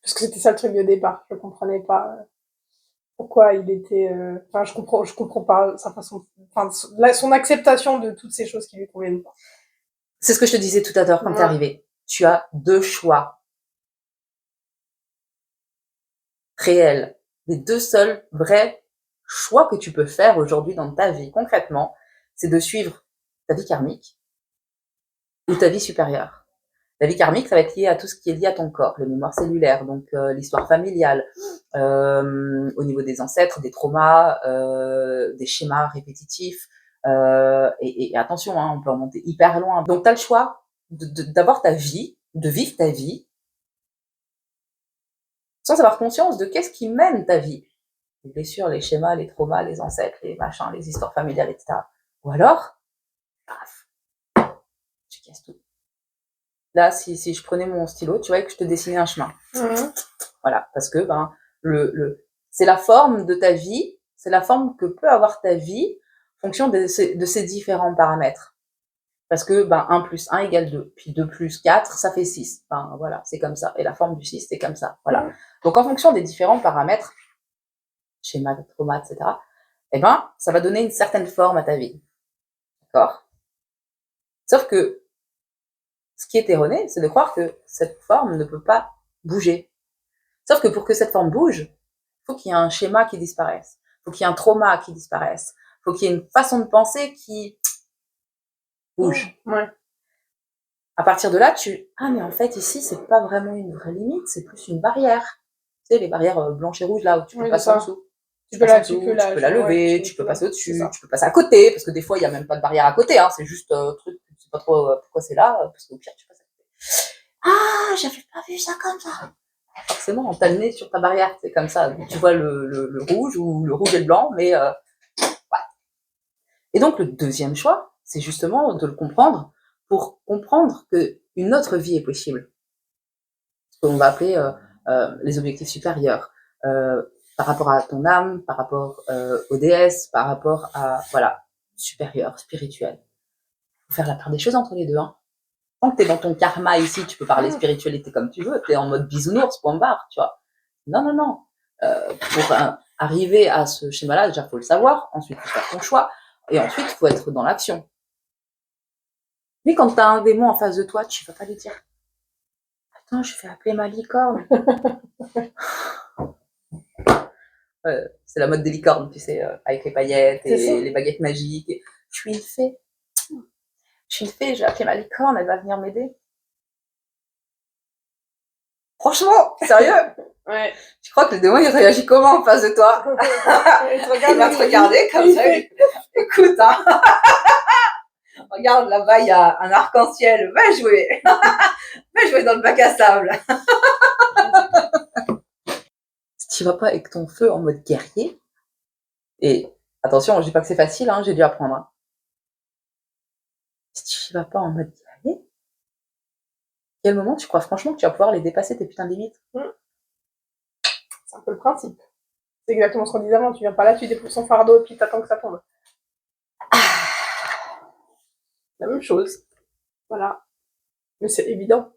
Parce que c'était ça le truc de départ. Je comprenais pas pourquoi il était. Enfin, je comprends pas sa façon. Enfin, son acceptation de toutes ces choses qui lui conviennent pas. C'est ce que je te disais tout à l'heure quand t'es arrivé. Tu as deux choix réels. Les deux seuls vrais choix que tu peux faire aujourd'hui dans ta vie, concrètement, c'est de suivre ta vie karmique ou ta vie supérieure. La vie karmique, ça va être lié à tout ce qui est lié à ton corps, les mémoires cellulaires, donc l'histoire familiale, au niveau des ancêtres, des traumas, des schémas répétitifs. Et attention, hein, on peut remonter hyper loin. Donc, tu as le choix d'avoir ta vie, de vivre ta vie, sans avoir conscience de qu'est-ce qui mène ta vie. Les blessures, les schémas, les traumas, les ancêtres, les machins, les histoires familiales, etc. Ou alors, paf, tu casses tout. Là, si je prenais mon stylo, tu vois que je te dessinais un chemin. Voilà, parce que c'est la forme de ta vie, c'est la forme que peut avoir ta vie en fonction de ces différents paramètres. Parce que 1 plus 1 égale 2, puis 2 plus 4, ça fait 6. Enfin, voilà, c'est comme ça. Et la forme du 6, c'est comme ça. Voilà. Donc, en fonction des différents paramètres, schéma, trauma, etc., ça va donner une certaine forme à ta vie. D'accord? Sauf que ce qui est erroné, c'est de croire que cette forme ne peut pas bouger. Sauf que pour que cette forme bouge, il faut qu'il y ait un schéma qui disparaisse. Il faut qu'il y ait un trauma qui disparaisse. Il faut qu'il y ait une façon de penser qui bouge. Ouais. À partir de là, mais en fait, ici, c'est pas vraiment une vraie limite, c'est plus une barrière. Tu sais, les barrières blanches et rouges, là, où tu peux passer en dessous. Tu peux la lever, tu peux passer au-dessus, tu peux passer à côté, parce que des fois, il n'y a même pas de barrière à côté, hein, c'est juste truc, tu sais pas trop pourquoi c'est là, parce qu'au pire, tu passes à côté. Ah, j'avais pas vu ça comme ça. Forcément, t'as le nez sur ta barrière, c'est comme ça. Tu vois le rouge ou le rouge et le blanc, mais ouais. Et donc, le deuxième choix, c'est justement de le comprendre pour comprendre qu'une autre vie est possible. Ce qu'on va appeler les objectifs supérieurs. Par rapport à ton âme, par rapport aux déesses, par rapport à, voilà, supérieur, spirituel. Il faut faire la part des choses entre les deux, hein. Tant que t'es dans ton karma ici, tu peux parler spiritualité comme tu veux, t'es en mode bisounours, point barre, tu vois. Non. Pour arriver à ce schéma-là, déjà, faut le savoir. Ensuite, faut faire ton choix. Et ensuite, faut être dans l'action. Mais quand t'as un démon en face de toi, tu vas pas lui dire « Attends, je fais appeler ma licorne. » C'est la mode des licornes, tu sais, avec les paillettes et les baguettes magiques. Et je suis une fée. J'ai appelé ma licorne, elle va venir m'aider. Franchement, sérieux? Ouais. Tu crois que le démon, il réagit comment en face de toi? Il va te regarder comme ça. Écoute, hein. Regarde, là-bas, il y a un arc-en-ciel. Va jouer. Va jouer dans le bac à sable. Si tu vas pas avec ton feu en mode guerrier, et attention, je dis pas que c'est facile, hein, j'ai dû apprendre. Hein. Si tu vas pas en mode guerrier, quel moment tu crois franchement que tu vas pouvoir les dépasser tes putains de limites? C'est un peu le principe. C'est exactement ce qu'on disait avant. Tu viens pas là, tu déposes son fardeau et puis t'attends que ça tombe. La même chose. Voilà. Mais c'est évident.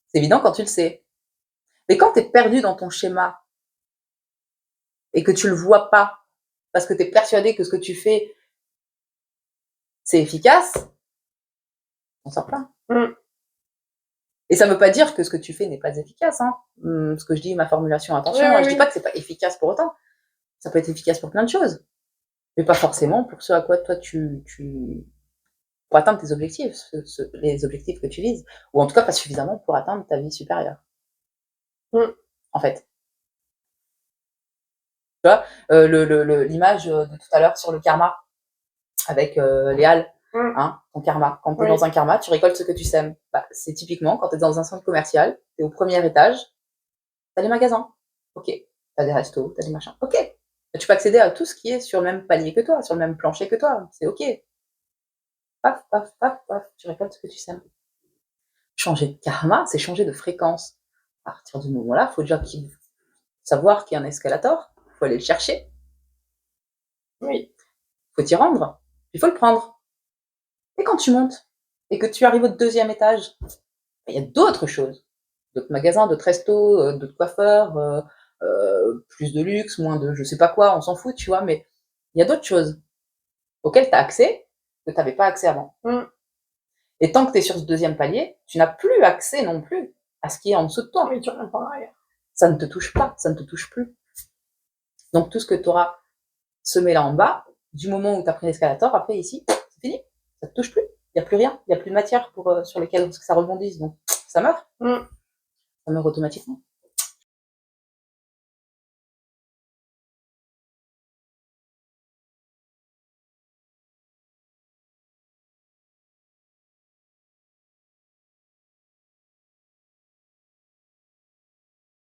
C'est évident quand tu le sais. Mais quand t'es perdu dans ton schéma et que tu le vois pas, parce que t'es persuadé que ce que tu fais, c'est efficace, on sort pas. Et ça veut pas dire que ce que tu fais n'est pas efficace, hein. Ce que je dis, ma formulation, attention, je dis pas que c'est pas efficace pour autant. Ça peut être efficace pour plein de choses. Mais pas forcément pour ce à quoi toi pour atteindre tes objectifs, les objectifs que tu vises. Ou en tout cas pas suffisamment pour atteindre ta vie supérieure. En fait. Tu vois, l'image de tout à l'heure sur le karma, avec les halles, hein, ton karma. Quand tu es dans un karma, tu récoltes ce que tu sèmes. C'est typiquement quand tu es dans un centre commercial, tu es au premier étage, tu as les magasins. Ok. Tu as des restos, tu as des machins. Ok. Tu peux accéder à tout ce qui est sur le même palier que toi, sur le même plancher que toi. C'est ok. Paf, paf, paf, paf, tu récoltes ce que tu sèmes. Changer de karma, c'est changer de fréquence. À partir du moment-là, il faut déjà savoir qu'il y a un escalator, il faut aller le chercher. Oui. Il faut t'y rendre, il faut le prendre. Et quand tu montes et que tu arrives au deuxième étage, il y a d'autres choses. d'autres magasins, d'autres restos, d'autres coiffeurs, plus de luxe, moins de je sais pas quoi, on s'en fout, tu vois, mais il y a d'autres choses auxquelles tu as accès que tu n'avais pas accès avant. Et tant que tu es sur ce deuxième palier, tu n'as plus accès non plus à ce qui est en dessous de toi. Oui, tu reviens pas en arrière. Ça ne te touche pas, ça ne te touche plus. Donc tout ce que tu auras semé là en bas, du moment où tu as pris l'escalator, après ici, c'est fini, ça te touche plus. Il n'y a plus rien, il n'y a plus de matière pour, sur lesquelles ça rebondisse, donc ça meurt. Ça meurt automatiquement.